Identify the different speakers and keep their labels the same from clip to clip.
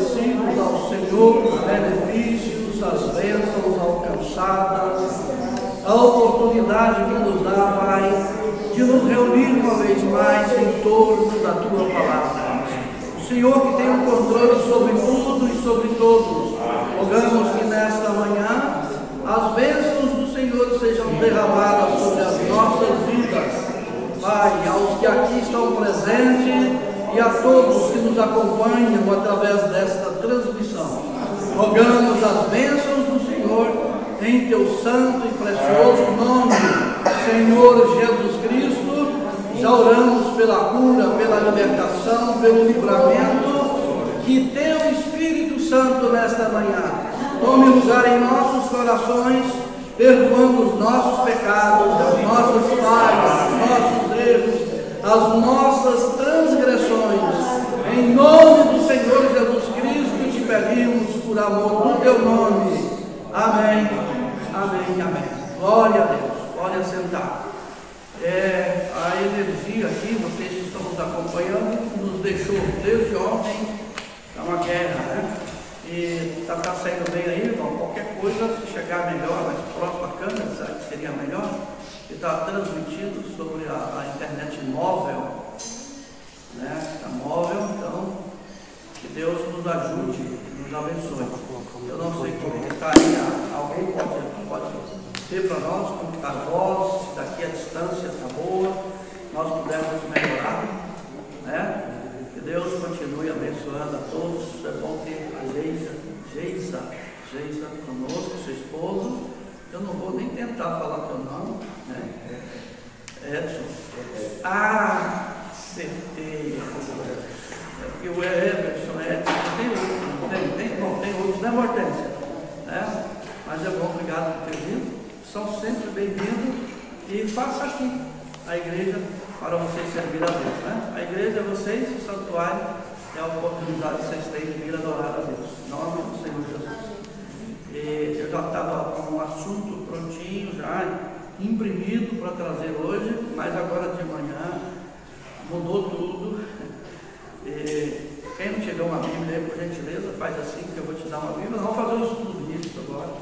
Speaker 1: agradecidos ao Senhor os benefícios, as bênçãos alcançadas, a oportunidade que nos dá, Pai, de nos reunir uma vez mais em torno da Tua Palavra. O Senhor que tem o controle sobre tudo e sobre todos, rogamos que nesta manhã as bênçãos do Senhor sejam derramadas sobre as nossas vidas. Pai, aos que aqui estão presentes e a todos que nos acompanham através desta transmissão, rogamos as bênçãos do Senhor em Teu santo e precioso nome, Senhor Jesus Cristo. Já oramos pela cura, pela libertação, pelo livramento, que Teu Espírito Santo nesta manhã tome lugar em nossos corações, perdoando os nossos pecados, as nossas falhas, os nossos erros, as nossas transgressões. Em nome do Senhor Jesus Cristo te pedimos por amor do Teu nome. Amém, amém, amém. Glória a Deus. Pode assentar. A energia aqui, vocês que estão nos acompanhando, nos deixou desde ontem. É uma guerra, né? E está saindo bem aí, irmão. Qualquer coisa, se chegar melhor, mais próximo à câmera, sabe que seria melhor. Está transmitido sobre a internet móvel, né? Está móvel, então que Deus nos ajude, nos abençoe. Eu não sei como está aí, alguém pode dizer para nós como está a voz, se daqui a distância está boa, nós pudermos melhorar, né? Que Deus continue abençoando a todos. É bom ter a Geisa conosco, seu esposo. Eu não vou nem tentar falar teu nome, né? Edson. Acertei. É porque o Everson, Edson, tem outros, né, Hortência? Né? Mas é bom, obrigado por ter vindo. São sempre bem-vindos e faça aqui a igreja para vocês servir a Deus, né? A igreja é vocês, o santuário é a oportunidade que vocês têm de vir adorar a Deus. Em nome do Senhor Jesus. E eu já estava com um assunto prontinho, já imprimido para trazer hoje, mas agora de manhã mudou tudo. E quem não tiver uma Bíblia aí, por gentileza, faz assim que eu vou te dar uma Bíblia. Nós vamos fazer um estudo nisso agora.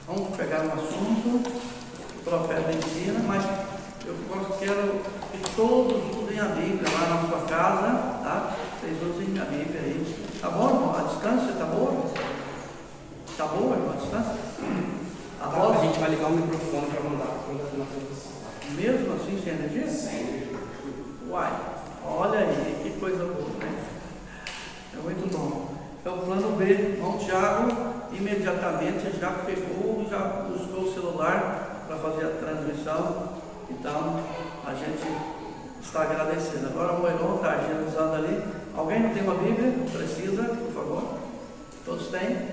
Speaker 1: Vamos pegar um assunto que o profeta ensina, mas eu quero que todos usem a Bíblia lá na sua casa, tá? Vocês usem a Bíblia aí. Tá bom, irmão? A distância está boa? Está boa, irmão, a distância? A
Speaker 2: gente vai ligar o microfone para mandar
Speaker 1: mesmo assim, sem energia?
Speaker 2: Sim.
Speaker 1: Uai, olha aí, que coisa boa, né? É muito bom. É o plano B. Irmão Tiago imediatamente já pegou, já buscou o celular para fazer a transmissão. Então, a gente está agradecendo. Agora o Moirão está agilizando ali. Alguém não tem uma Bíblia? Precisa, por favor? Todos têm?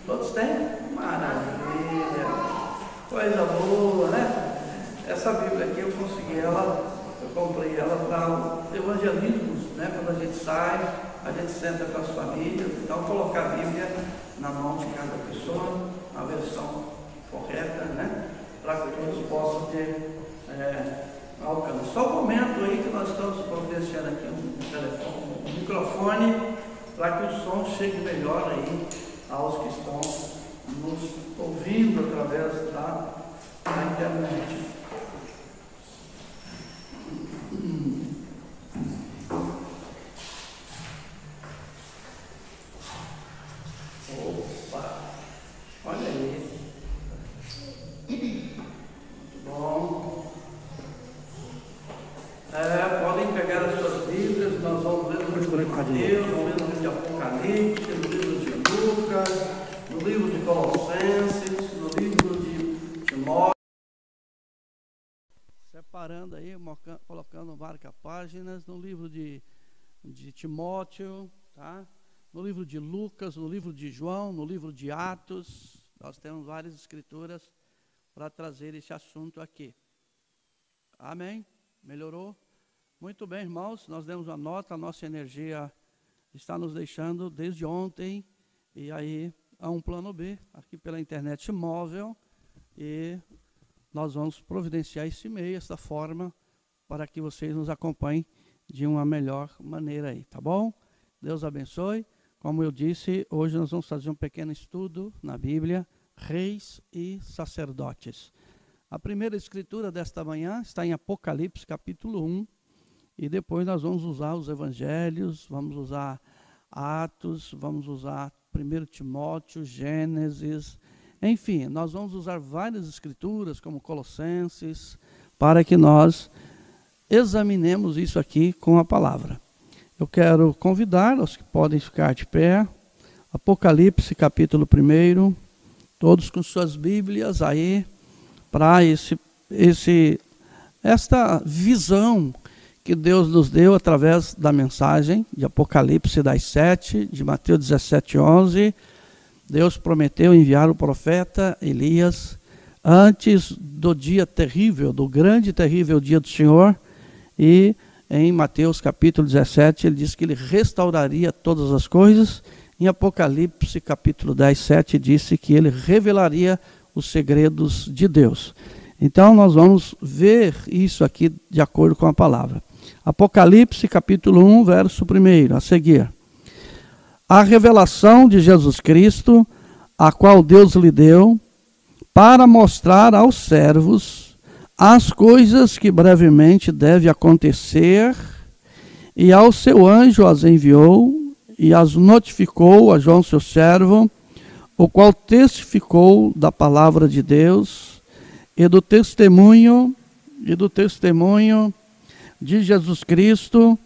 Speaker 1: Todos têm? Maravilha! Coisa boa, né? Essa Bíblia aqui eu consegui ela, eu comprei ela para evangelismos, né? Quando a gente sai, a gente senta com as famílias, então colocar a Bíblia na mão de cada pessoa, a versão correta, né? Para que todos possam ter alcance. Só um momento aí que nós estamos providenciando aqui um telefone, um microfone, para que o som chegue melhor aí aos que estão nos ouvindo através da internet. Opa! Olha aí. Muito bom. Podem pegar as suas Bíblias, nós vamos ler no livro de Mateus, no livro de Apocalipse, no livro de Lucas, no livro de Colossenses, no livro de Timóteo. Separando aí, colocando marca-páginas no livro de Timóteo, tá? No livro de Lucas, no livro de João, no livro de Atos. Nós temos várias escrituras para trazer esse assunto aqui. Amém? Melhorou? Muito bem, irmãos, nós demos uma nota, a nossa energia está nos deixando desde ontem, e aí há um plano B, aqui pela internet móvel, e nós vamos providenciar esse meio, essa forma, para que vocês nos acompanhem de uma melhor maneira aí, tá bom? Deus abençoe. Como eu disse, hoje nós vamos fazer um pequeno estudo na Bíblia, reis e sacerdotes. A primeira escritura desta manhã está em Apocalipse, capítulo 1, e depois nós vamos usar os evangelhos, vamos usar Atos, vamos usar 1 Timóteo, Gênesis, enfim, nós vamos usar várias escrituras, como Colossenses, para que nós examinemos isso aqui com a palavra. Eu quero convidar os que podem ficar de pé, Apocalipse capítulo 1, todos com suas Bíblias aí, para esta visão que Deus nos deu através da mensagem de Apocalipse das 7, de Mateus 17, 11. Deus prometeu enviar o profeta Elias antes do dia terrível, do grande e terrível dia do Senhor, e em Mateus capítulo 17, ele diz que ele restauraria todas as coisas. Em Apocalipse capítulo 10, 7, disse que ele revelaria os segredos de Deus. Então, nós vamos ver isso aqui de acordo com a palavra. Apocalipse capítulo 1, verso 1, a seguir. A revelação de Jesus Cristo, a qual Deus lhe deu, para mostrar aos servos as coisas que brevemente deve acontecer, e ao seu anjo as enviou, e as notificou a João seu servo, o qual testificou da palavra de Deus, e do testemunho de Jesus Cristo,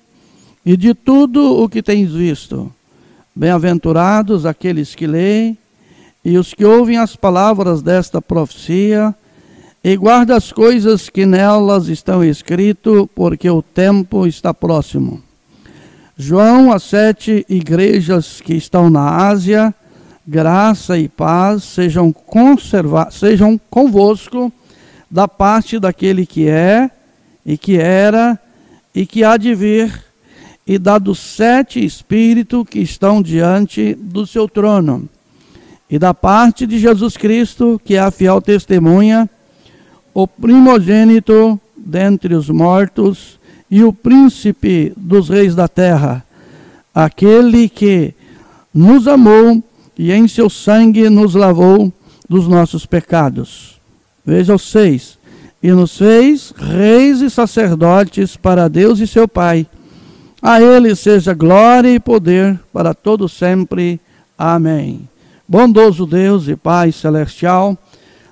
Speaker 1: e de tudo o que tens visto. Bem-aventurados aqueles que leem, e os que ouvem as palavras desta profecia, e guarda as coisas que nelas estão escritas, porque o tempo está próximo. João, as 7 igrejas que estão na Ásia, graça e paz sejam convosco, da parte daquele que é, e que era, e que há de vir, e da dos 7 espíritos que estão diante do seu trono, e da parte de Jesus Cristo, que é a fiel testemunha, o primogênito dentre os mortos e o príncipe dos reis da terra, aquele que nos amou e em seu sangue nos lavou dos nossos pecados. Veja o 6. E nos fez reis e sacerdotes para Deus e seu Pai. A ele seja glória e poder para todo sempre. Amém. Bondoso Deus e Pai celestial,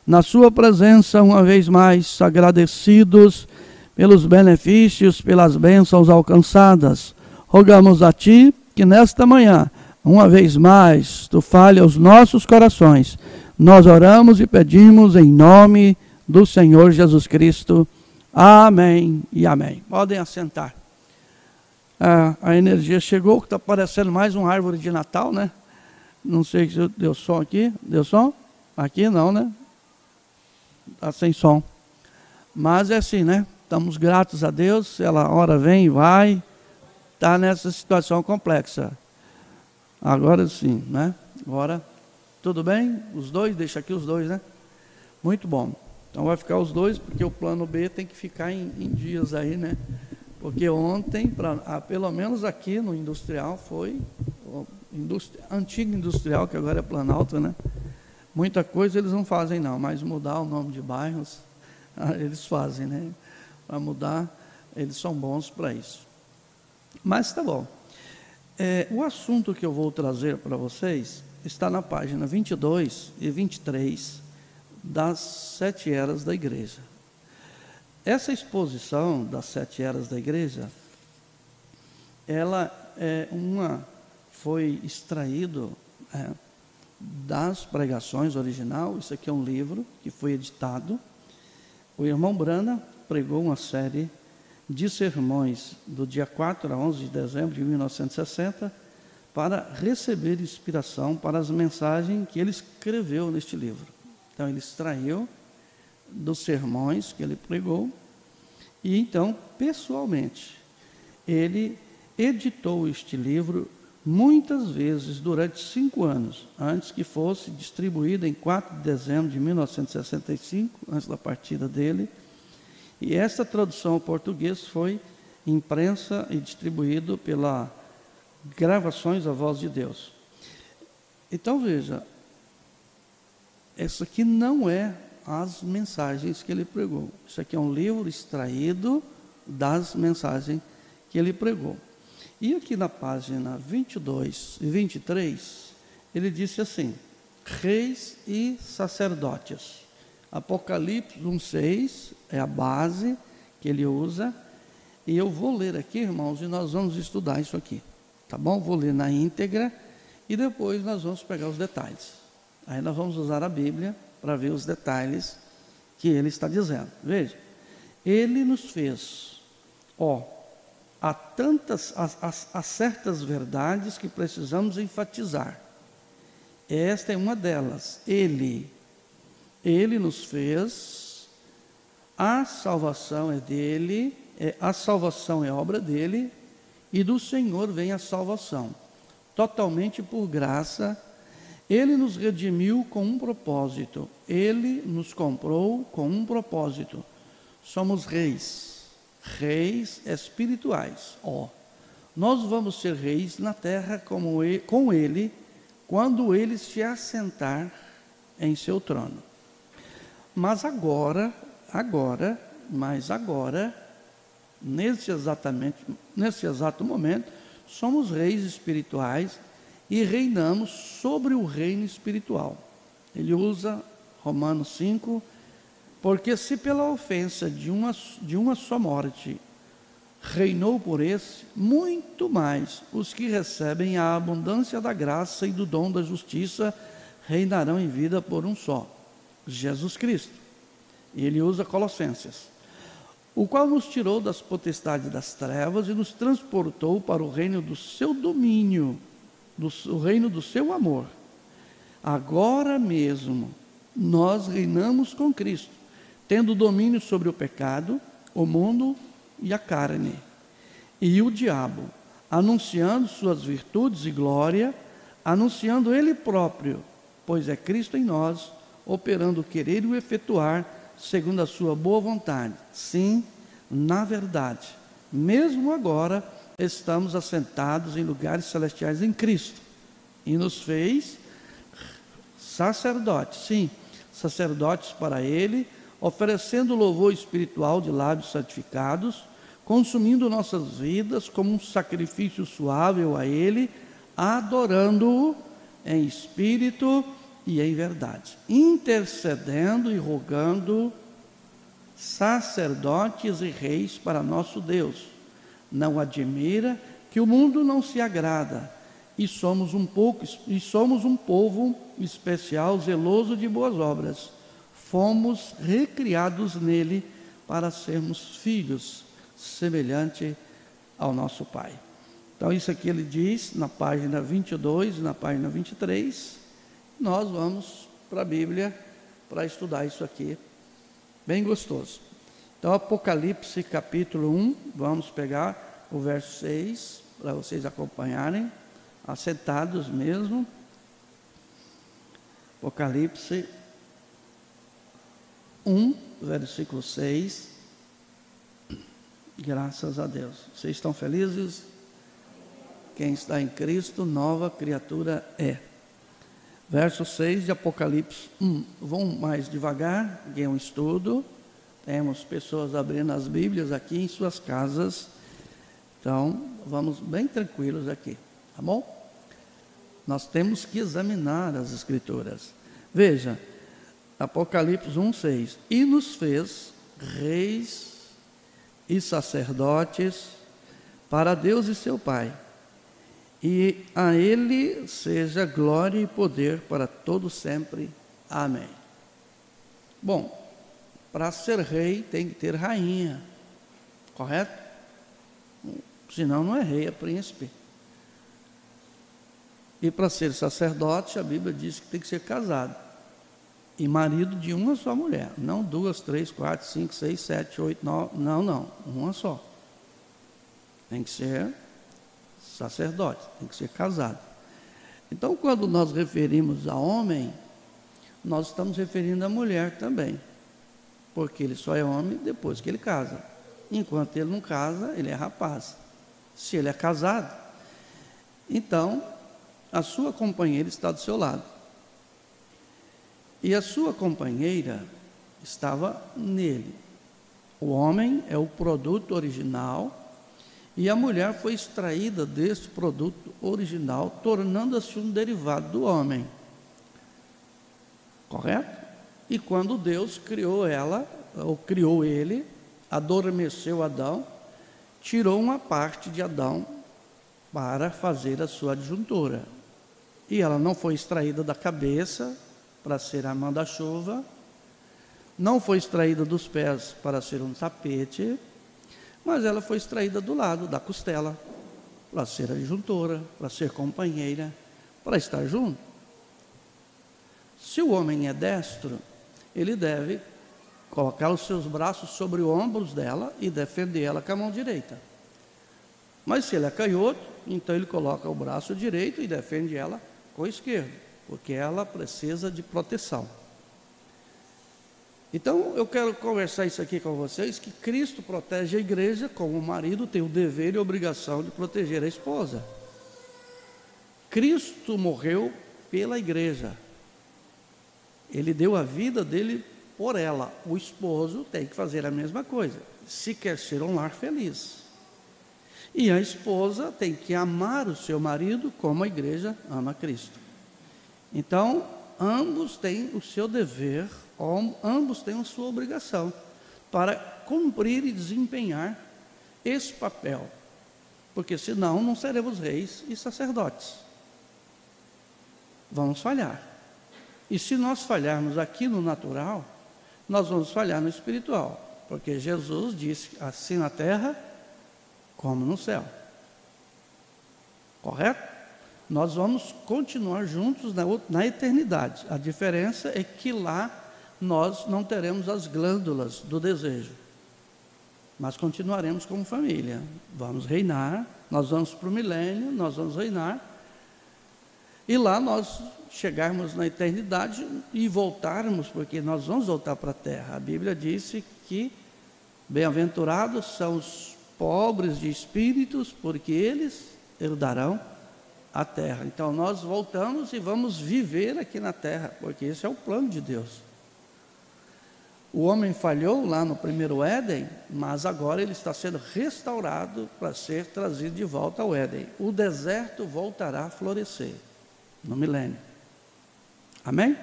Speaker 1: na sua presença, uma vez mais, agradecidos pelos benefícios, pelas bênçãos alcançadas, rogamos a Ti que nesta manhã, uma vez mais, Tu fale aos nossos corações. Nós oramos e pedimos em nome do Senhor Jesus Cristo. Amém e amém. Podem assentar. A energia chegou, que está parecendo mais uma árvore de Natal, né? Não sei se deu som aqui. Deu som? Aqui não, né? Está sem som. Mas é assim, né? Estamos gratos a Deus. Ela hora vem e vai. Está nessa situação complexa. Agora sim, né? Agora, tudo bem? Os dois? Deixa aqui os dois, né? Muito bom. Então vai ficar os dois, porque o plano B tem que ficar em dias aí, né? Porque ontem, pelo menos aqui no industrial, foi antigo industrial, que agora é Planalto, né? Muita coisa eles não fazem não, mas mudar o nome de bairros, eles fazem, né? Para mudar, eles são bons para isso. Mas tá bom. O assunto que eu vou trazer para vocês está na página 22 e 23 das 7 eras da igreja. Essa exposição das 7 eras da igreja, ela foi extraído das pregações original. Isso aqui é um livro que foi editado. O irmão Brana pregou uma série de sermões do dia 4 a 11 de dezembro de 1960 para receber inspiração para as mensagens que ele escreveu neste livro. Então, ele extraiu dos sermões que ele pregou e, então, pessoalmente, ele editou este livro muitas vezes durante 5 anos, antes que fosse distribuído em 4 de dezembro de 1965, antes da partida dele. E essa tradução ao português foi imprensa e distribuído pela Gravações A Voz de Deus. Então veja, isso aqui não é as mensagens que ele pregou. Isso aqui é um livro extraído das mensagens que ele pregou. E aqui na página 22 e 23, ele disse assim: reis e sacerdotes. Apocalipse 1:6 é a base que ele usa. E eu vou ler aqui, irmãos, e nós vamos estudar isso aqui, tá bom? Vou ler na íntegra e depois nós vamos pegar os detalhes. Aí nós vamos usar a Bíblia para ver os detalhes que ele está dizendo. Veja, ele nos fez, há certas verdades que precisamos enfatizar. Esta é uma delas. Ele nos fez, a salvação é dele, a salvação é obra dele, e do Senhor vem a salvação, totalmente por graça. Ele nos redimiu com um propósito, ele nos comprou com um propósito. Somos reis espirituais. Nós vamos ser reis na terra com ele, quando ele se assentar em seu trono. Mas agora, nesse exato momento, somos reis espirituais e reinamos sobre o reino espiritual. Ele usa Romanos 5, porque se pela ofensa de uma só morte reinou por esse, muito mais os que recebem a abundância da graça e do dom da justiça reinarão em vida por um só, Jesus Cristo. E ele usa Colossenses, o qual nos tirou das potestades das trevas e nos transportou para o reino do seu domínio, o reino do seu amor. Agora mesmo nós reinamos com Cristo, tendo domínio sobre o pecado, o mundo e a carne, e o diabo, anunciando suas virtudes e glória, anunciando ele próprio, pois é Cristo em nós, operando o querer e o efetuar, segundo a sua boa vontade. Sim, na verdade, mesmo agora, estamos assentados em lugares celestiais em Cristo, e nos fez sacerdotes, sim, sacerdotes para ele, oferecendo louvor espiritual de lábios santificados, consumindo nossas vidas como um sacrifício suave a ele, adorando-o em espírito e em verdade, intercedendo e rogando sacerdotes e reis para nosso Deus. Não admira que o mundo não se agrada, e somos um povo especial, zeloso de boas obras. Fomos recriados nele para sermos filhos, semelhante ao nosso Pai. Então isso aqui ele diz na página 22 e na página 23. Nós vamos para a Bíblia para estudar isso aqui, bem gostoso. Então Apocalipse capítulo 1, vamos pegar o verso 6, para vocês acompanharem, assentados mesmo. Apocalipse 1, versículo 6. Graças a Deus. Vocês estão felizes? Quem está em Cristo, nova criatura é. Verso 6 de Apocalipse 1. Vão mais devagar, porque é um estudo. Temos pessoas abrindo as Bíblias aqui em suas casas. Então, vamos bem tranquilos aqui, tá bom? Nós temos que examinar as Escrituras. Veja, Apocalipse 1:6. E nos fez reis e sacerdotes para Deus e seu Pai, e a ele seja glória e poder para todo sempre. Amém. Bom, para ser rei tem que ter rainha, correto? Senão não é rei, é príncipe. E para ser sacerdote, a Bíblia diz que tem que ser casado e marido de uma só mulher, não 2, 3, 4, 5, 6, 7, 8, 9, não, uma só. Tem que ser sacerdote, tem que ser casado. Então, quando nós referimos a homem, nós estamos referindo a mulher também, porque ele só é homem depois que ele casa. Enquanto ele não casa, ele é rapaz. Se ele é casado, então a sua companheira está do seu lado. E a sua companheira estava nele. O homem é o produto original e a mulher foi extraída desse produto original, tornando-se um derivado do homem. Correto? E quando Deus criou ela, ou criou ele, adormeceu Adão, tirou uma parte de Adão para fazer a sua adjuntora. E ela não foi extraída da cabeça para ser a manda-chuva, não foi extraída dos pés para ser um tapete, mas ela foi extraída do lado, da costela, para ser adjuntora, para ser companheira, para estar junto. Se o homem é destro, ele deve colocar os seus braços sobre os ombros dela e defender ela com a mão direita. Mas se ele é canhoto, então ele coloca o braço direito e defende ela com o esquerdo, porque ela precisa de proteção. Então, eu quero conversar isso aqui com vocês, que Cristo protege a igreja, como o marido tem o dever e a obrigação de proteger a esposa. Cristo morreu pela igreja. Ele deu a vida dele por ela. O esposo tem que fazer a mesma coisa, se quer ser um lar feliz. E a esposa tem que amar o seu marido como a igreja ama Cristo. Então, ambos têm o seu dever, ambos têm a sua obrigação para cumprir e desempenhar esse papel, porque senão não seremos reis e sacerdotes. Vamos falhar. E se nós falharmos aqui no natural, nós vamos falhar no espiritual, porque Jesus disse assim na terra como no céu. Correto? Nós vamos continuar juntos na eternidade. A diferença é que lá nós não teremos as glândulas do desejo, mas continuaremos como família. Vamos reinar, nós vamos para o milênio, nós vamos reinar, e lá nós chegarmos na eternidade e voltarmos, porque nós vamos voltar para a terra. A Bíblia disse que bem-aventurados são os pobres de espíritos, porque eles herdarão a terra. Então nós voltamos e vamos viver aqui na terra, porque esse é o plano de Deus. O homem falhou lá no primeiro Éden, mas agora ele está sendo restaurado para ser trazido de volta ao Éden. O deserto voltará a florescer no milênio. Amém?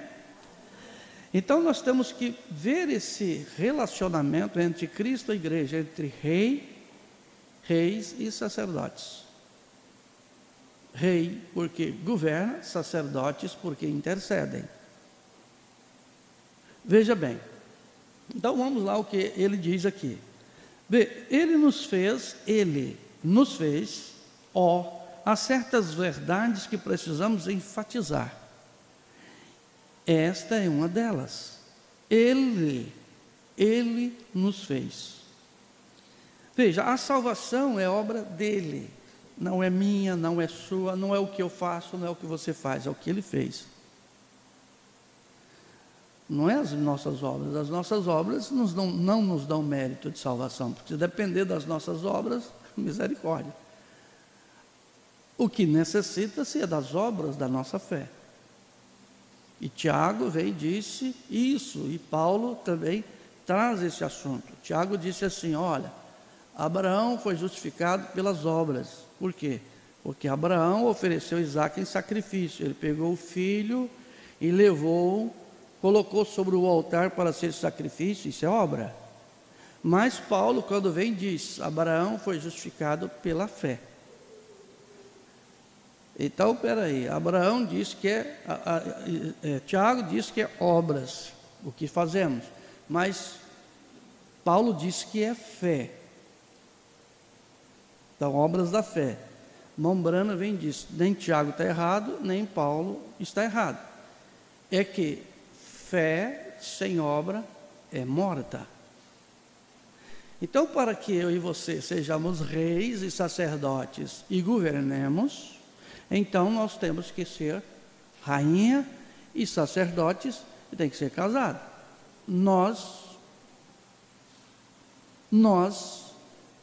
Speaker 1: Então nós temos que ver esse relacionamento entre Cristo e a igreja, entre reis e sacerdotes. Rei porque governa, sacerdotes porque intercedem. Veja bem, então vamos lá o que ele diz aqui. Ele nos fez, há certas verdades que precisamos enfatizar. Esta é uma delas. Ele nos fez. Veja, a salvação é obra dele. Não é minha, não é sua, não é o que eu faço, não é o que você faz, é o que ele fez. Não é as nossas obras não nos dão mérito de salvação, porque se depender das nossas obras, misericórdia. O que necessita-se é das obras da nossa fé. E Tiago veio e disse isso, e Paulo também traz esse assunto. Tiago disse assim, olha, Abraão foi justificado pelas obras. Por quê? Porque Abraão ofereceu Isaque em sacrifício. Ele pegou o filho e levou, colocou sobre o altar para ser sacrifício. Isso é obra. Mas Paulo, quando vem, diz, Abraão foi justificado pela fé. Então, peraí, Abraão diz que Tiago diz que é obras, o que fazemos. Mas Paulo diz que é fé. Então, obras da fé. Mombrana vem disso, nem Tiago está errado, nem Paulo está errado. É que fé sem obra é morta. Então, para que eu e você sejamos reis e sacerdotes e governemos, então nós temos que ser rainha e sacerdotes e tem que ser casado. Nós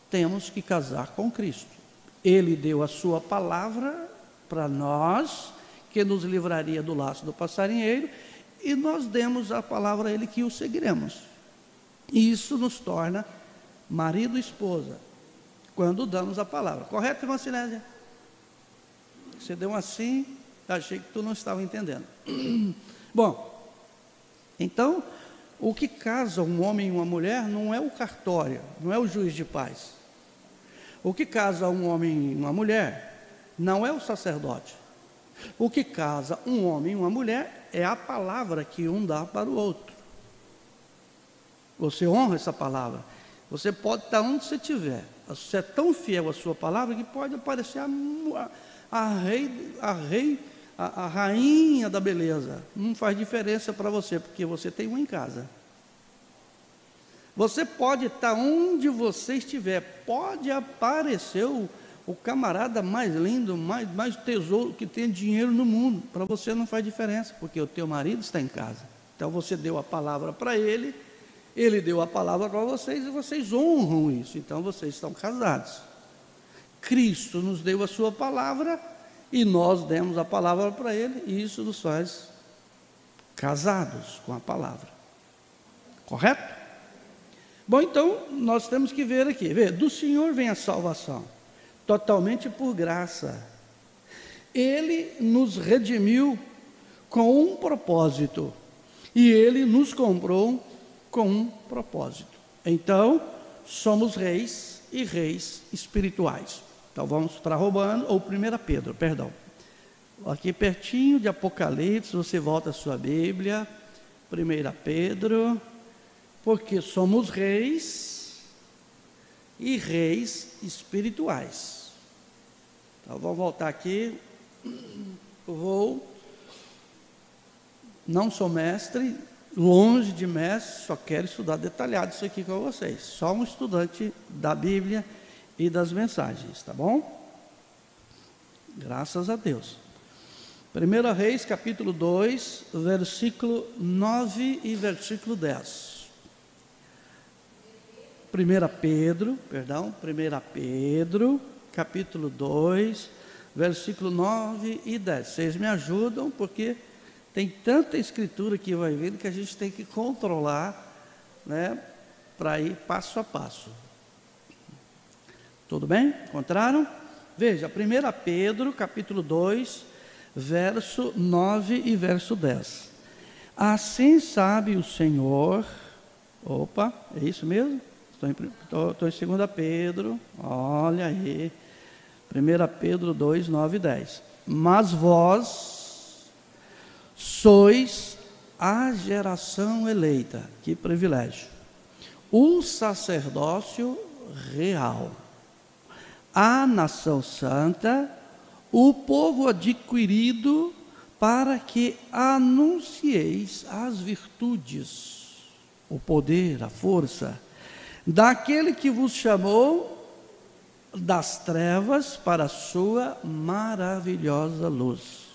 Speaker 1: temos que casar com Cristo. Ele deu a sua palavra para nós que nos livraria do laço do passarinheiro, e nós demos a palavra a ele que o seguiremos. E isso nos torna marido e esposa, quando damos a palavra. Correto, irmã Sinésia? Você deu um assim, achei que tu não estava entendendo. Bom, então, o que casa um homem e uma mulher não é o cartório, não é o juiz de paz. O que casa um homem e uma mulher não é o sacerdote. O que casa um homem e uma mulher é a palavra que um dá para o outro. Você honra essa palavra. Você pode estar onde você estiver. Você é tão fiel à sua palavra que pode aparecer a rainha da beleza. Não faz diferença para você, porque você tem uma em casa. Você pode estar onde você estiver. Pode aparecer o camarada mais lindo, mais tesouro, que tem dinheiro no mundo. Para você não faz diferença, porque o teu marido está em casa. Então você deu a palavra para ele, ele deu a palavra para vocês, e vocês honram isso. Então vocês estão casados. Cristo nos deu a sua palavra, e nós demos a palavra para ele, e isso nos faz casados com a palavra. Correto? Bom, então nós temos que ver aqui. Do Senhor vem a salvação, totalmente por graça. Ele nos redimiu com um propósito, e ele nos comprou com um propósito. Então, somos reis e reis espirituais. Então, vamos para Romanos, ou 1 Pedro, perdão. Aqui pertinho de Apocalipse, você volta a sua Bíblia, 1 Pedro, porque somos reis e reis espirituais. Então, vamos voltar aqui. Não sou mestre, longe de mestre, só quero estudar detalhado isso aqui com vocês. Só um estudante da Bíblia e das mensagens, tá bom? Graças a Deus. 1 Reis, capítulo 2, versículo 9 e versículo 10. 1 Pedro, capítulo 2, versículo 9 e 10. Vocês me ajudam, porque tem tanta escritura que vai vendo que a gente tem que controlar, né, para ir passo a passo. Tudo bem? Encontraram? Veja, 1 Pedro, capítulo 2, verso 9 e verso 10. Assim sabe o Senhor... Opa, é isso mesmo? Estou em 2 Pedro, olha aí. 1 Pedro 2, 9 e 10. Mas vós sois a geração eleita, que privilégio, o sacerdócio real, a nação santa, o povo adquirido, para que anuncieis as virtudes, o poder, a força, daquele que vos chamou das trevas para a sua maravilhosa luz.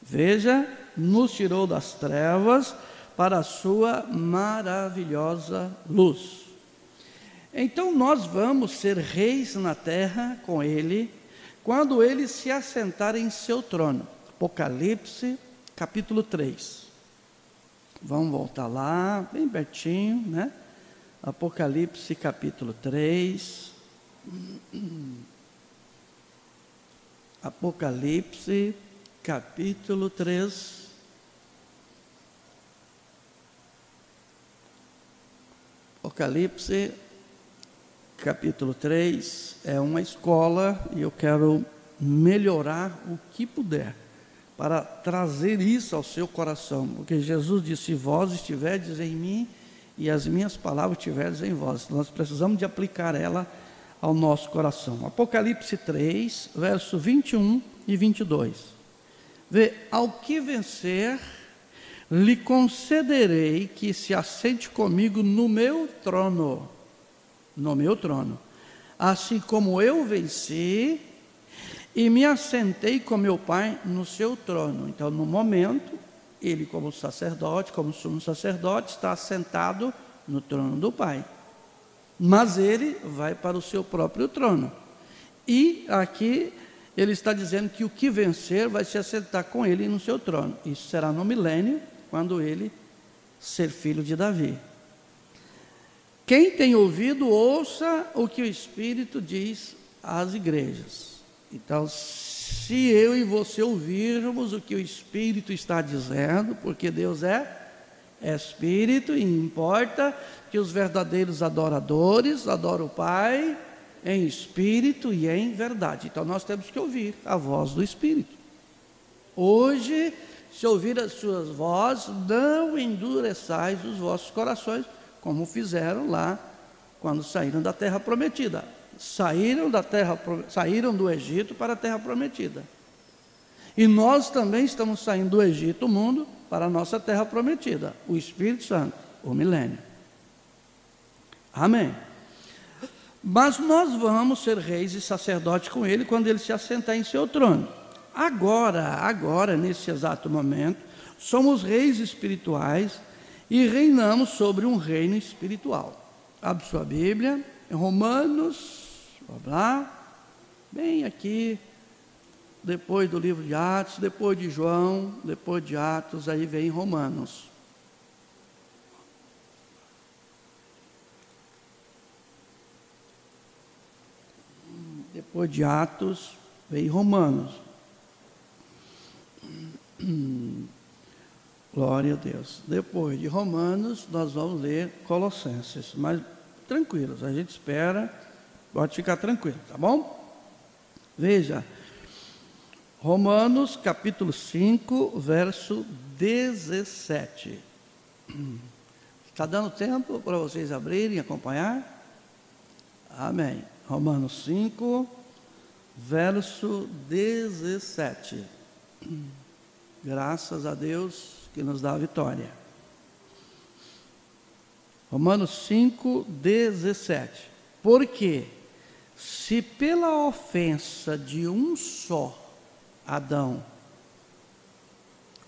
Speaker 1: Veja, nos tirou das trevas para a sua maravilhosa luz. Então nós vamos ser reis na terra com ele, quando ele se assentar em seu trono. Apocalipse, capítulo 3. Vamos voltar lá, bem pertinho, né? Apocalipse, capítulo 3. Apocalipse, capítulo 3. Apocalipse, capítulo 3, é uma escola, e eu quero melhorar o que puder, para trazer isso ao seu coração, porque Jesus disse: se vós estiverdes em mim, e as minhas palavras estiverdes em vós. Nós precisamos de aplicar ela ao nosso coração. Apocalipse 3, verso 21 e 22. Vê, ao que vencer, lhe concederei que se assente comigo no meu trono, assim como eu venci e me assentei com meu Pai no seu trono. Então, no momento, ele, como sacerdote, como sumo sacerdote, está assentado no trono do Pai, mas ele vai para o seu próprio trono. E aqui ele está dizendo que o que vencer vai se assentar com ele no seu trono. Isso será no milênio, quando ele ser filho de Davi. Quem tem ouvido, ouça o que o Espírito diz às igrejas. Então, se eu e você ouvirmos o que o Espírito está dizendo, porque Deus é Espírito, e importa que os verdadeiros adoradores adorem o Pai em espírito e em verdade. Então nós temos que ouvir a voz do Espírito. Hoje, se ouvir as suas vozes, não endureçais os vossos corações, como fizeram lá quando saíram da terra prometida. Saíram do Egito para a terra prometida. E nós também estamos saindo do Egito, o mundo, para a nossa terra prometida, o Espírito Santo, o milênio. Amém. Mas nós vamos ser reis e sacerdotes com ele quando ele se assentar em seu trono. Agora, nesse exato momento, somos reis espirituais e reinamos sobre um reino espiritual. Abre sua Bíblia, em Romanos, vamos lá, bem aqui, depois do livro de Atos, depois de João, depois de Atos, aí vem Romanos. Depois de Atos, vem Romanos. Glória a Deus. Depois de Romanos, nós vamos ler Colossenses. Mas tranquilos, a gente espera, pode ficar tranquilo, tá bom? Veja, Romanos capítulo 5, verso 17. Está dando tempo para vocês abrirem e acompanhar? Amém. Romanos 5, verso 17. Graças a Deus que nos dá a vitória. Romanos 5, 17. Porque se pela ofensa de um só Adão,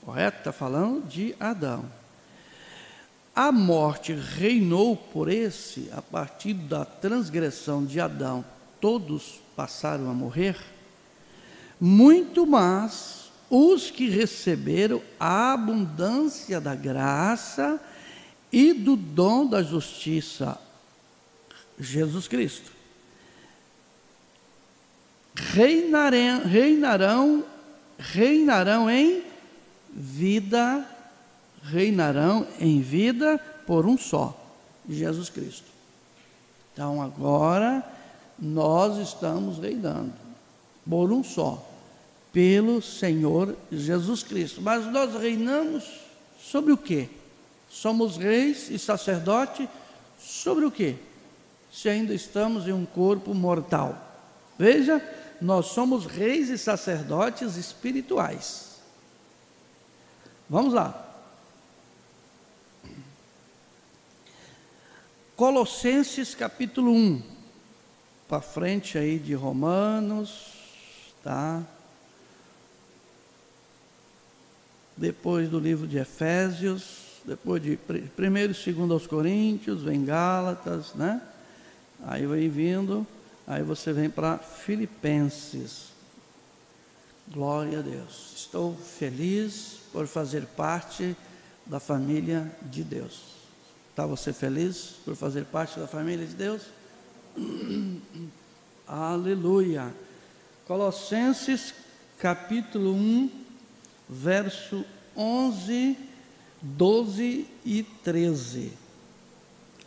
Speaker 1: correto? Está falando de Adão. A morte reinou por esse, a partir da transgressão de Adão, todos passaram a morrer, muito mais os que receberam a abundância da graça e do dom da justiça, Jesus Cristo, reinarão em vida por um só, Jesus Cristo. Então agora nós estamos reinando por um só, pelo Senhor Jesus Cristo. Mas nós reinamos sobre o quê? Somos reis e sacerdotes sobre o quê? Se ainda estamos em um corpo mortal. Veja, nós somos reis e sacerdotes espirituais. Vamos lá. Colossenses capítulo 1, para frente aí de Romanos, tá? Depois do livro de Efésios, depois de 1º e 2º aos Coríntios, vem Gálatas, né? Aí vem vindo, aí você vem para Filipenses. Glória a Deus. Estou feliz por fazer parte da família de Deus. Está você feliz por fazer parte da família de Deus? Aleluia. Colossenses capítulo 1, verso 11, 12 e 13.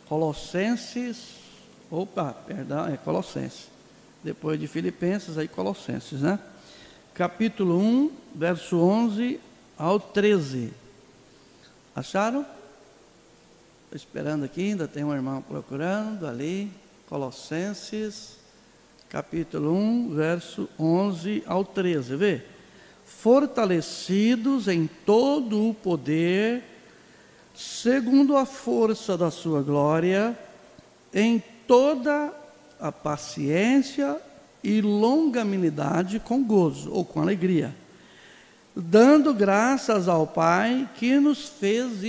Speaker 1: Colossenses, Colossenses. Depois de Filipenses, aí Colossenses, né? Capítulo 1, verso 11 ao 13. Acharam? Estou esperando aqui, ainda tem um irmão procurando ali. Colossenses, capítulo 1, verso 11 ao 13. Vê? Fortalecidos em todo o poder, segundo a força da sua glória, em toda a paciência e longanimidade com gozo, ou com alegria, dando graças ao Pai que nos fez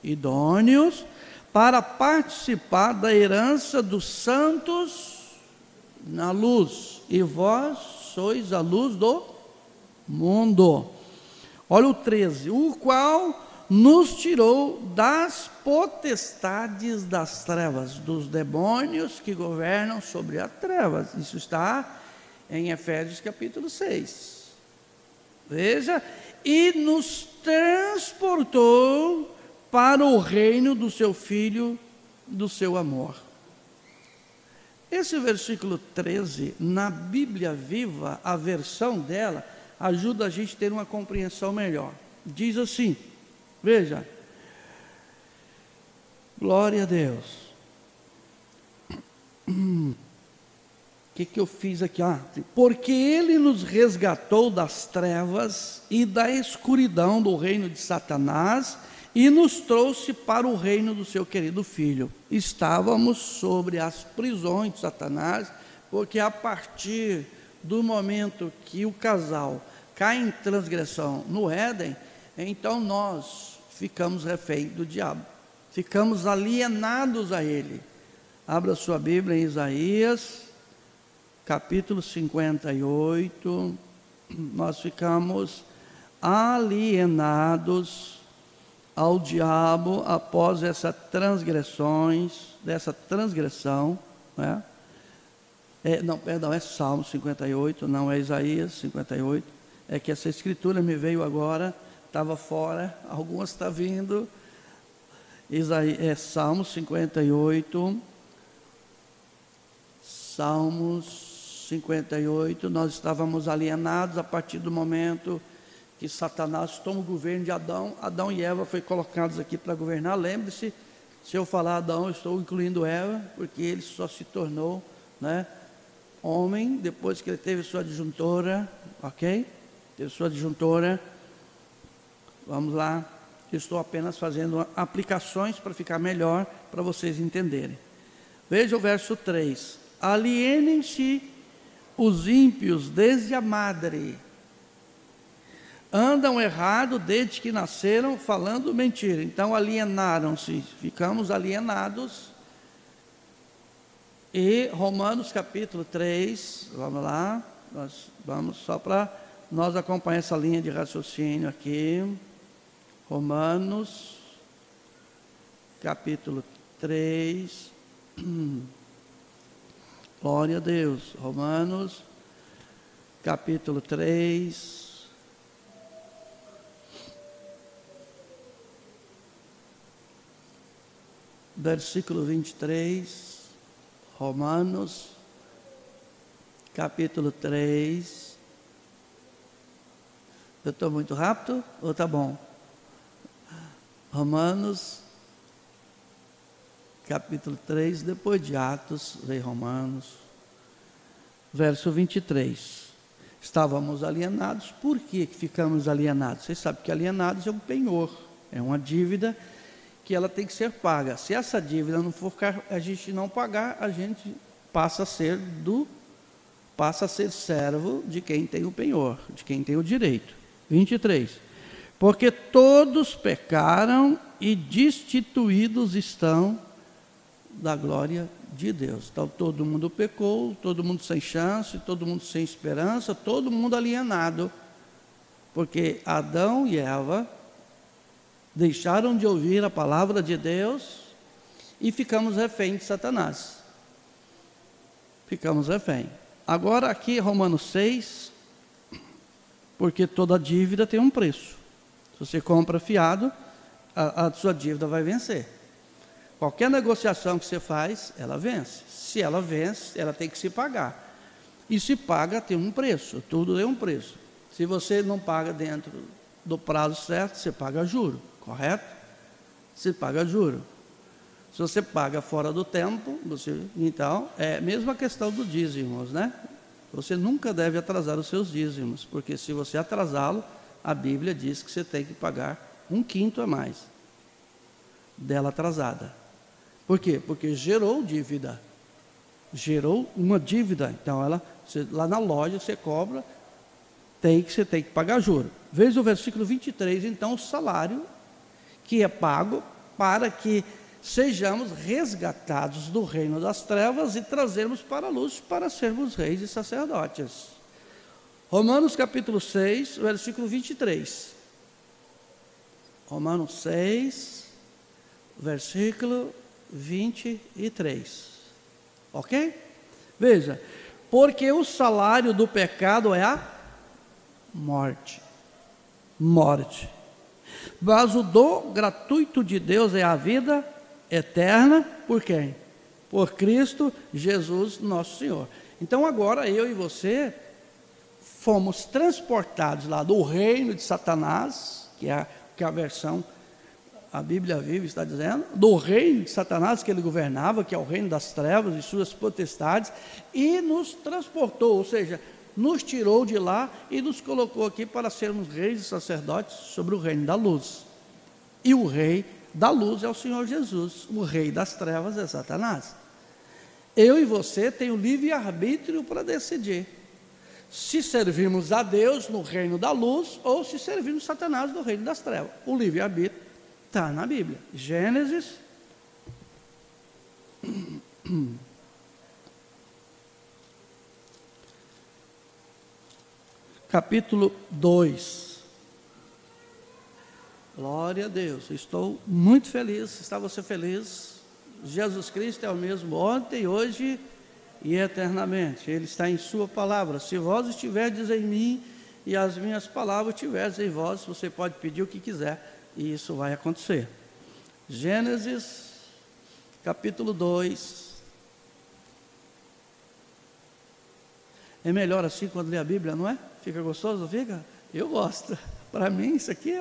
Speaker 1: idôneos para participar da herança dos santos na luz, e vós sois a luz do mundo. Olha o 13, o qual nos tirou das potestades das trevas, dos demônios que governam sobre as trevas. Isso está em Efésios capítulo 6. Veja, e nos transportou para o reino do seu Filho, do seu amor. Esse versículo 13, na Bíblia Viva, a versão dela, ajuda a gente a ter uma compreensão melhor. Diz assim, veja, glória a Deus. O que eu fiz aqui? Porque Ele nos resgatou das trevas e da escuridão do reino de Satanás e nos trouxe para o reino do seu querido Filho. Estávamos sobre as prisões de Satanás, porque a partir do momento que o casal cai em transgressão no Éden, então nós ficamos reféns do diabo, ficamos alienados a ele. Abra sua Bíblia em Isaías, capítulo 58, nós ficamos alienados ao diabo após dessa transgressão, né? É Salmo 58, não é Isaías 58, é que essa escritura me veio agora, estava fora, algumas está vindo, Salmo 58, Salmos 58, nós estávamos alienados a partir do momento que Satanás toma o governo de Adão. Adão e Eva foram colocados aqui para governar. Lembre-se, se eu falar Adão, eu estou incluindo Eva, porque ele só se tornou, né, homem depois que ele teve sua disjuntora, ok? Teve sua disjuntora. Vamos lá, estou apenas fazendo aplicações para ficar melhor, para vocês entenderem. Veja o verso 3. Alienem-se os ímpios desde a madre, andam errado desde que nasceram, falando mentira. Então alienaram-se, ficamos alienados. E Romanos capítulo 3, vamos lá, nós vamos só para nós acompanhar essa linha de raciocínio aqui. Romanos capítulo 3, glória a Deus. Romanos capítulo 3, versículo 23, Romanos, capítulo 3, eu estou muito rápido ou está bom? Romanos, capítulo 3, depois de Atos, vem Romanos, verso 23, estávamos alienados. Por que ficamos alienados? Vocês sabem que alienados é um penhor, é uma dívida que ela tem que ser paga. Se essa dívida não for, a gente não pagar, a gente passa a ser servo de quem tem o penhor, de quem tem o direito. 23. Porque todos pecaram e destituídos estão da glória de Deus. Então todo mundo pecou, todo mundo sem chance, todo mundo sem esperança, todo mundo alienado, porque Adão e Eva deixaram de ouvir a palavra de Deus e ficamos refém de Satanás. Ficamos refém. Agora aqui Romanos 6, porque toda dívida tem um preço. Se você compra fiado, a sua dívida vai vencer. Qualquer negociação que você faz, ela vence. Se ela vence, ela tem que se pagar. E se paga, tem um preço. Tudo tem um preço. Se você não paga dentro do prazo certo, você paga juro. Correto? Você paga juro. Se você paga fora do tempo, então, é a mesma questão dos dízimos, né? Você nunca deve atrasar os seus dízimos, porque se você atrasá-lo, a Bíblia diz que você tem que pagar 1/5 a mais dela atrasada. Por quê? Porque gerou dívida. Gerou uma dívida. Então, lá na loja você cobra, você tem que pagar juro. Veja o versículo 23, então, o salário que é pago para que sejamos resgatados do reino das trevas e trazermos para a luz para sermos reis e sacerdotes. Romanos capítulo 6, versículo 23. Romanos 6, versículo 23. Ok? Veja, porque o salário do pecado é a morte. Morte. Mas o dom gratuito de Deus é a vida eterna, por quem? Por Cristo Jesus nosso Senhor. Então agora eu e você fomos transportados lá do reino de Satanás, que é a versão, a Bíblia Viva está dizendo, do reino de Satanás que ele governava, que é o reino das trevas e suas potestades, e nos transportou, ou seja, nos tirou de lá e nos colocou aqui para sermos reis e sacerdotes sobre o reino da luz. E o rei da luz é o Senhor Jesus, o rei das trevas é Satanás. Eu e você tem o livre-arbítrio para decidir se servirmos a Deus no reino da luz ou se servirmos Satanás no reino das trevas. O livre-arbítrio está na Bíblia. Gênesis capítulo 2. Glória a Deus, estou muito feliz. Está você feliz? Jesus Cristo é o mesmo ontem, hoje e eternamente. Ele está em sua palavra. Se vós estiverdes em mim e as minhas palavras estiverdes em vós, você pode pedir o que quiser e isso vai acontecer. Gênesis capítulo 2. É melhor assim quando lê a Bíblia, não é? Fica gostoso, fica? Eu gosto. Para mim isso aqui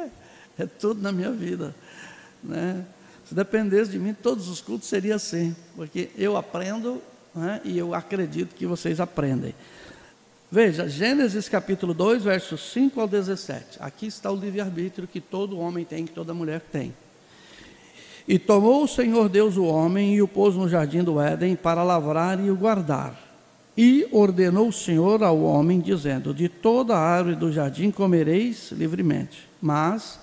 Speaker 1: é tudo na minha vida, né? Se dependesse de mim, todos os cultos seriam assim, porque eu aprendo, né, e eu acredito que vocês aprendem. Veja, Gênesis capítulo 2, versos 5 ao 17. Aqui está o livre-arbítrio que todo homem tem, que toda mulher tem. E tomou o Senhor Deus o homem e o pôs no jardim do Éden para lavrar e o guardar. E ordenou o Senhor ao homem, dizendo: de toda a árvore do jardim comereis livremente, mas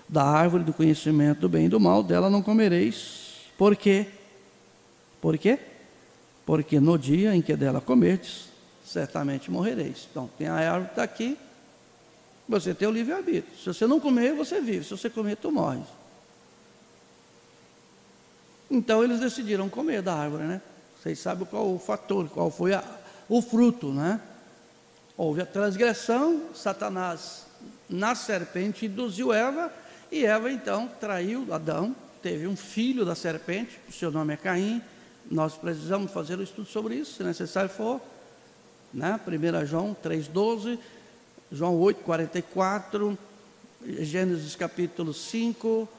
Speaker 1: da árvore do conhecimento do bem e do mal, dela não comereis. Por quê? Por quê? Porque no dia em que dela comerdes, certamente morrereis. Então, tem a árvore que está aqui, você tem o livre-arbítrio. Se você não comer, você vive. Se você comer, tu morres. Então, eles decidiram comer da árvore, né? Vocês sabem qual o fator, qual foi o fruto, né? Houve a transgressão, Satanás na serpente induziu Eva, e Eva então traiu Adão, teve um filho da serpente, o seu nome é Caim. Nós precisamos fazer um estudo sobre isso, se necessário for, né? 1 João 3,12, João 8,44, Gênesis capítulo 5,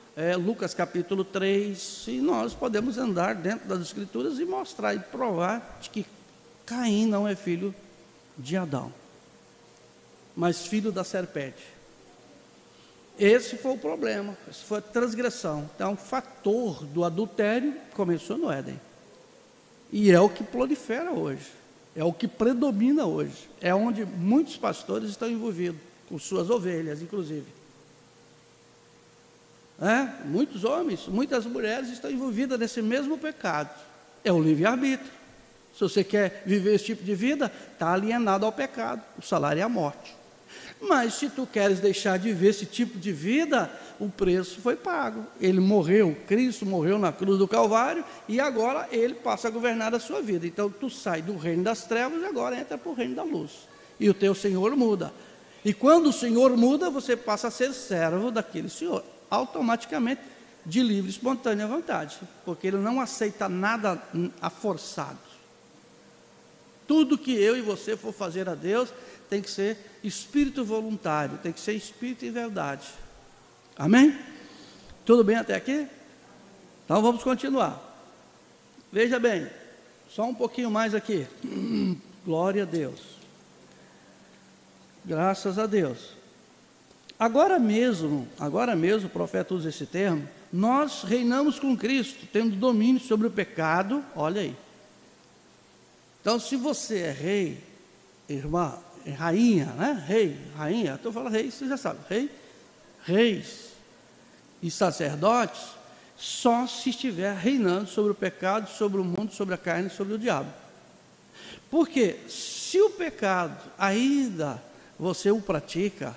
Speaker 1: Lucas capítulo 3, e nós podemos andar dentro das Escrituras e mostrar e provar de que Caim não é filho de Adão, mas filho da serpente. Esse foi o problema, essa foi a transgressão. Então, o fator do adultério começou no Éden. E é o que prolifera hoje, é o que predomina hoje, é onde muitos pastores estão envolvidos, com suas ovelhas, inclusive. Muitos homens, muitas mulheres estão envolvidas nesse mesmo pecado. É o livre-arbítrio. Se você quer viver esse tipo de vida, está alienado ao pecado, o salário é a morte. Mas se tu queres deixar de viver esse tipo de vida, o preço foi pago. Ele morreu, Cristo morreu na cruz do Calvário, e agora ele passa a governar a sua vida. Então tu sai do reino das trevas e agora entra para o reino da luz. E o teu Senhor muda. E quando o Senhor muda, você passa a ser servo daquele Senhor, automaticamente, de livre e espontânea vontade, porque ele não aceita nada a forçado. Tudo que eu e você for fazer a Deus tem que ser espírito voluntário, tem que ser espírito em verdade. Amém? Tudo bem até aqui? Então vamos continuar. Veja bem, só um pouquinho mais aqui. Glória a Deus. Graças a Deus. Agora mesmo, o profeta usa esse termo, nós reinamos com Cristo, tendo domínio sobre o pecado, olha aí. Então, se você é rei, irmã, rainha, né? Rei, rainha, então fala rei, você já sabe, reis e sacerdotes, só se estiver reinando sobre o pecado, sobre o mundo, sobre a carne, sobre o diabo. Porque se o pecado ainda você o pratica,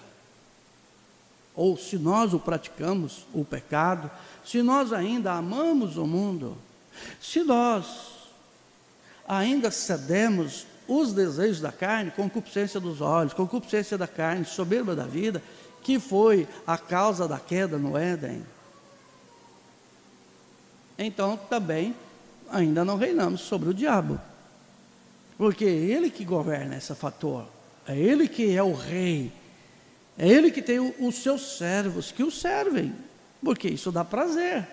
Speaker 1: ou se nós o praticamos, o pecado, se nós ainda amamos o mundo, se nós ainda cedemos os desejos da carne, concupiscência dos olhos, concupiscência da carne, soberba da vida, que foi a causa da queda no Éden, então também ainda não reinamos sobre o diabo, porque é ele que governa esse fator, é ele que é o rei, é ele que tem os seus servos que o servem, porque isso dá prazer.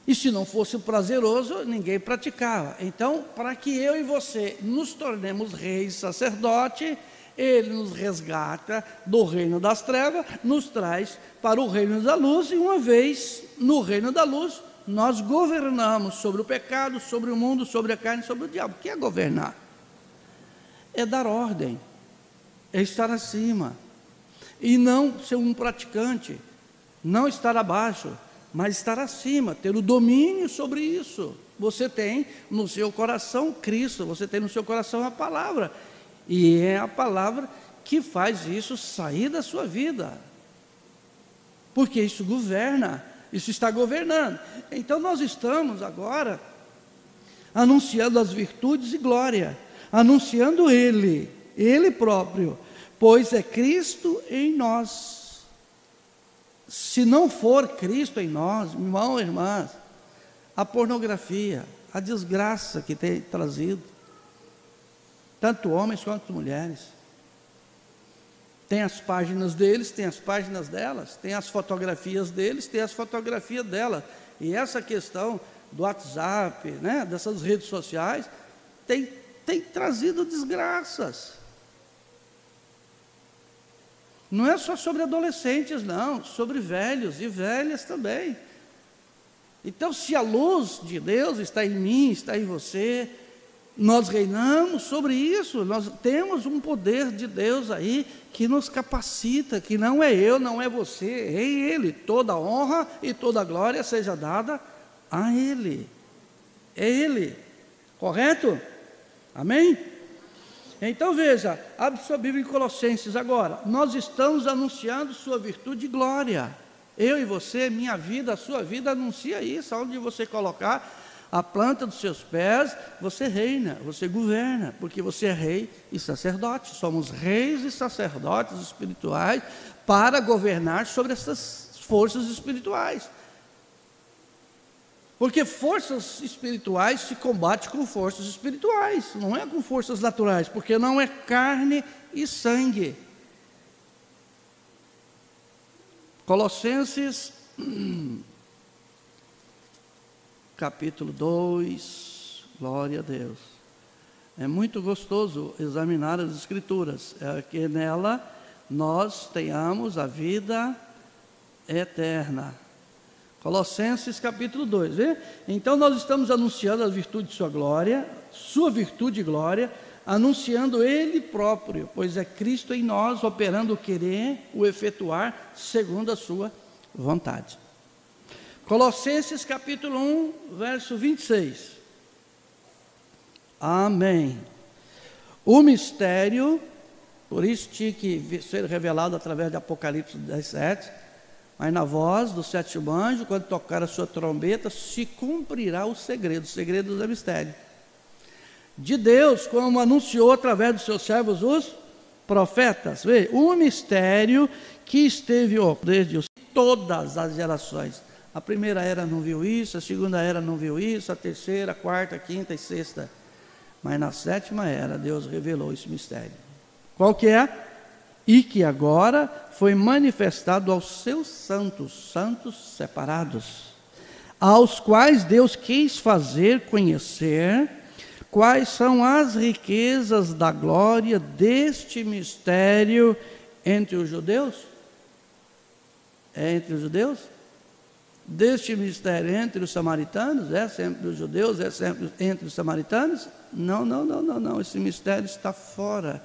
Speaker 1: E se não fosse prazeroso, ninguém praticava. Então, para que eu e você nos tornemos reis e sacerdote, ele nos resgata do reino das trevas, nos traz para o reino da luz, e uma vez no reino da luz, nós governamos sobre o pecado, sobre o mundo, sobre a carne, sobre o diabo. O que é governar? É dar ordem, é estar acima, e não ser um praticante, não estar abaixo, mas estar acima, ter o domínio sobre isso. Você tem no seu coração Cristo, você tem no seu coração a palavra, e é a palavra que faz isso sair da sua vida, porque isso governa, isso está governando. Então nós estamos agora anunciando as virtudes e glória, anunciando Ele próprio, pois é Cristo em nós. Se não for Cristo em nós, irmão e irmã, a pornografia, a desgraça que tem trazido, tanto homens quanto mulheres, tem as páginas deles, tem as páginas delas, tem as fotografias deles, tem as fotografias delas, e essa questão do WhatsApp, né, dessas redes sociais, tem trazido desgraças. Não é só sobre adolescentes, não, sobre velhos e velhas também. Então, se a luz de Deus está em mim, está em você, nós reinamos sobre isso, nós temos um poder de Deus aí, que nos capacita, que não é eu, não é você, é Ele. Toda honra e toda glória seja dada a Ele, é Ele, correto? Amém? Então veja, abre sua Bíblia em Colossenses agora. Nós estamos anunciando sua virtude e glória. Eu e você, minha vida, a sua vida anuncia isso. Onde você colocar a planta dos seus pés, você reina, você governa, porque você é rei e sacerdote. Somos reis e sacerdotes espirituais para governar sobre essas forças espirituais. Porque forças espirituais se combate com forças espirituais, não é com forças naturais, porque não é carne e sangue. Colossenses, capítulo 2, glória a Deus. É muito gostoso examinar as Escrituras, é que nela nós tenhamos a vida eterna. Colossenses capítulo 2, vê? Então nós estamos anunciando a virtude de sua glória, sua virtude e glória, anunciando Ele próprio, pois é Cristo em nós, operando o querer, o efetuar, segundo a sua vontade. Colossenses capítulo 1, verso 26. Amém. O mistério, por isso tinha que ser revelado através de Apocalipse 17, mas na voz do sétimo anjo, quando tocar a sua trombeta, se cumprirá o segredo do mistério de Deus, como anunciou através dos seus servos os profetas. Vê, o mistério que esteve desde todas as gerações. A primeira era não viu isso, a segunda era não viu isso, a terceira, a quarta, a quinta e sexta. Mas na sétima era, Deus revelou esse mistério. Qual que é? E que agora foi manifestado aos seus santos separados, aos quais Deus quis fazer conhecer quais são as riquezas da glória deste mistério entre os judeus. É entre os judeus? Deste mistério entre os samaritanos? É sempre os judeus? É sempre entre os samaritanos? Não. Esse mistério está fora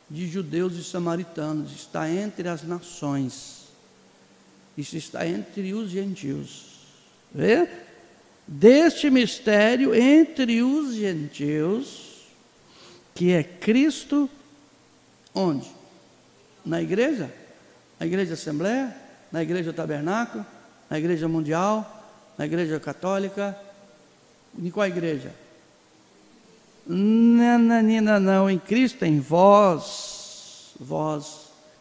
Speaker 1: de judeus e samaritanos, está entre as nações, isso está entre os gentios. Vê? Deste mistério entre os gentios, que é Cristo, onde? Na igreja? Na igreja Assembleia? Na igreja Tabernáculo? Na igreja Mundial? Na igreja Católica? Em qual igreja? Não, em Cristo, em vós,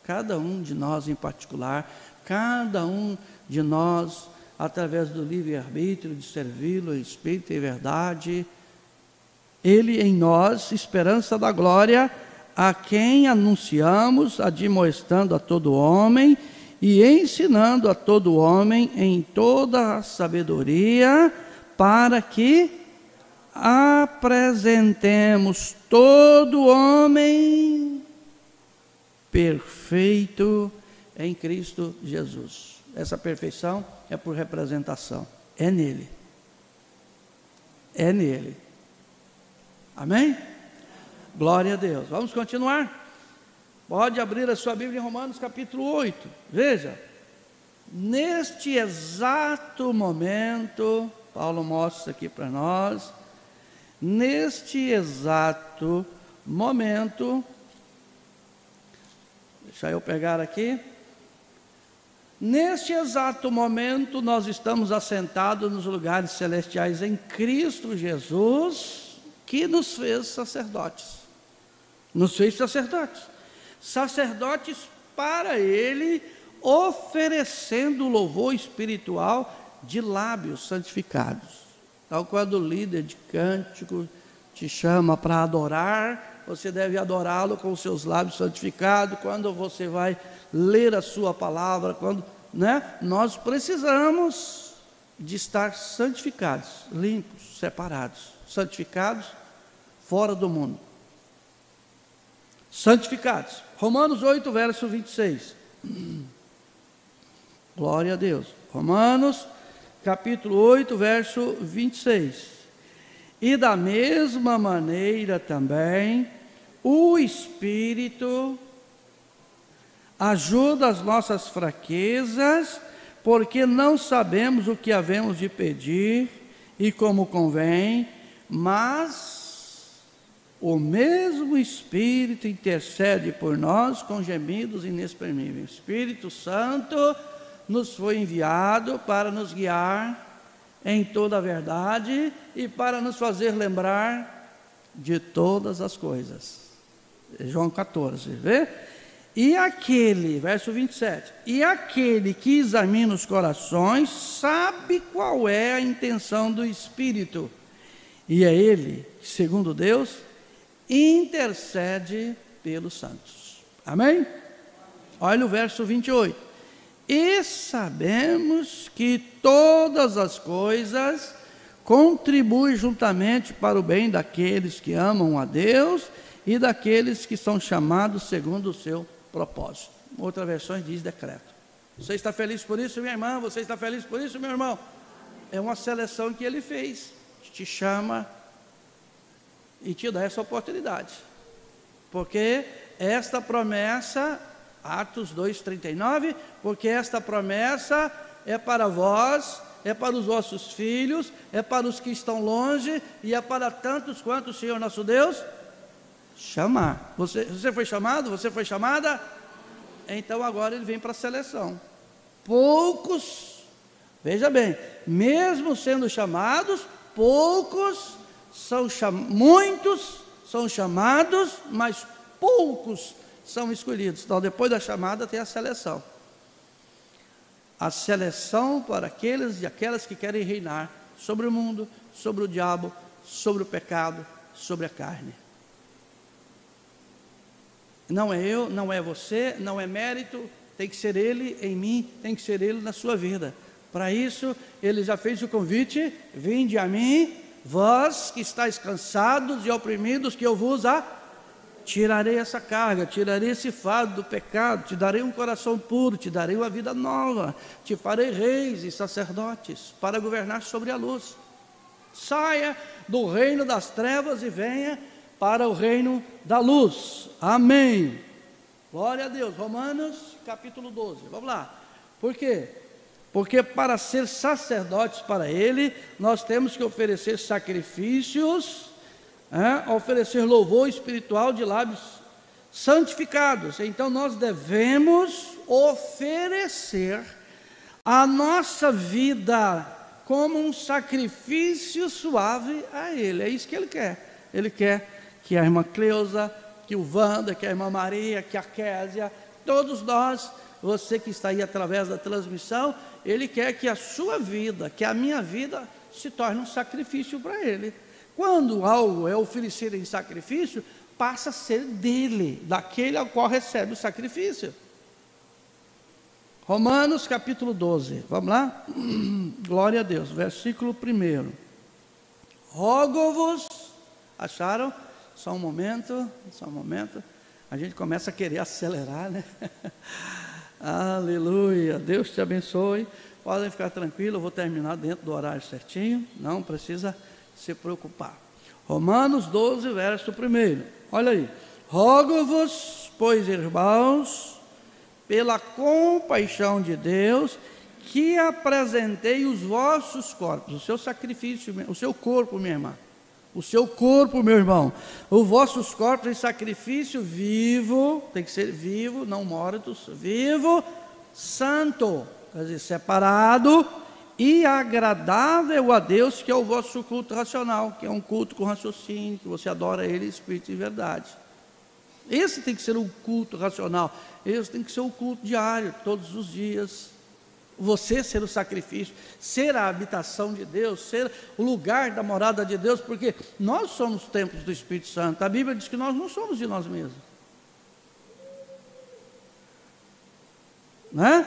Speaker 1: cada um de nós em particular, cada um de nós, através do livre-arbítrio de servi-lo em espírito e verdade, Ele em nós, esperança da glória, a quem anunciamos, admoestando a todo homem e ensinando a todo homem em toda a sabedoria, para que apresentemos todo homem perfeito em Cristo Jesus. Essa perfeição é por representação, é nele. É nele. Amém? Glória a Deus. Vamos continuar? Pode abrir a sua Bíblia em Romanos capítulo 8. Veja, neste exato momento, Paulo mostra aqui para nós, neste exato momento, deixa eu pegar aqui, neste exato momento nós estamos assentados nos lugares celestiais em Cristo Jesus, que nos fez sacerdotes. Nos fez sacerdotes. Sacerdotes para Ele, oferecendo louvor espiritual de lábios santificados. Então, quando o líder de cântico te chama para adorar, você deve adorá-lo com os seus lábios santificados. Quando você vai ler a sua palavra, nós precisamos de estar santificados, limpos, separados, santificados fora do mundo. Santificados. Romanos 8, verso 26. Glória a Deus. Romanos, capítulo 8, verso 26. E da mesma maneira também, o Espírito ajuda as nossas fraquezas, porque não sabemos o que havemos de pedir e como convém, mas o mesmo Espírito intercede por nós com gemidos inexprimíveis. O Espírito Santo nos foi enviado para nos guiar em toda a verdade e para nos fazer lembrar de todas as coisas. João 14, vê? E aquele, verso 27, e aquele que examina os corações sabe qual é a intenção do Espírito, e é ele, segundo Deus, intercede pelos santos. Amém? Olha o verso 28. E sabemos que todas as coisas contribuem juntamente para o bem daqueles que amam a Deus e daqueles que são chamados segundo o seu propósito. Outra versão diz decreto. Você está feliz por isso, minha irmã? Você está feliz por isso, meu irmão? É uma seleção que ele fez. Te chama e te dá essa oportunidade. Porque esta promessa, Atos 2:39, porque esta promessa é para vós, é para os vossos filhos, é para os que estão longe e é para tantos quanto o Senhor nosso Deus chamar. Você foi chamado? Você foi chamada? Então agora ele vem para a seleção. Poucos, veja bem, mesmo sendo chamados, poucos são muitos são chamados, mas poucos são escolhidos. Então depois da chamada tem a seleção. A seleção para aqueles e aquelas que querem reinar sobre o mundo, sobre o diabo, sobre o pecado, sobre a carne. Não é eu, não é você, não é mérito, tem que ser Ele em mim, tem que ser Ele na sua vida. Para isso, Ele já fez o convite: vinde a mim, vós que estáis cansados e oprimidos, que eu vos tirarei essa carga, tirarei esse fardo do pecado, te darei um coração puro, te darei uma vida nova, te farei reis e sacerdotes para governar sobre a luz. Saia do reino das trevas e venha para o reino da luz. Amém. Glória a Deus. Romanos capítulo 12. Vamos lá. Por quê? Porque para ser sacerdotes para Ele, nós temos que oferecer sacrifícios, oferecer louvor espiritual de lábios santificados. Então nós devemos oferecer a nossa vida como um sacrifício suave a Ele. É isso que Ele quer. Ele quer que a irmã Cleusa, que o Wanda, que a irmã Maria, que a Késia, todos nós, você que está aí através da transmissão, Ele quer que a sua vida, que a minha vida se torne um sacrifício para Ele. Quando algo é oferecido em sacrifício, passa a ser dele, daquele ao qual recebe o sacrifício. Romanos capítulo 12, vamos lá? Glória a Deus, versículo 1. Rogo-vos, acharam? Só um momento. A gente começa a querer acelerar, né? Aleluia, Deus te abençoe. Podem ficar tranquilos, eu vou terminar dentro do horário certinho, não precisa se preocupar. Romanos 12, verso 1. Olha aí. Rogo-vos, pois, irmãos, pela compaixão de Deus, que apresentei os vossos corpos, o seu sacrifício, o seu corpo, minha irmã, o seu corpo, meu irmão, os vossos corpos em sacrifício vivo, tem que ser vivo, não mortos, vivo, santo, quer dizer, separado e agradável a Deus, que é o vosso culto racional, que é um culto com raciocínio, que você adora Ele, Espírito e verdade. Esse tem que ser o culto racional, esse tem que ser o culto diário, todos os dias. Você ser o sacrifício, ser a habitação de Deus, ser o lugar da morada de Deus, porque nós somos templos do Espírito Santo. A Bíblia diz que nós não somos de nós mesmos, né?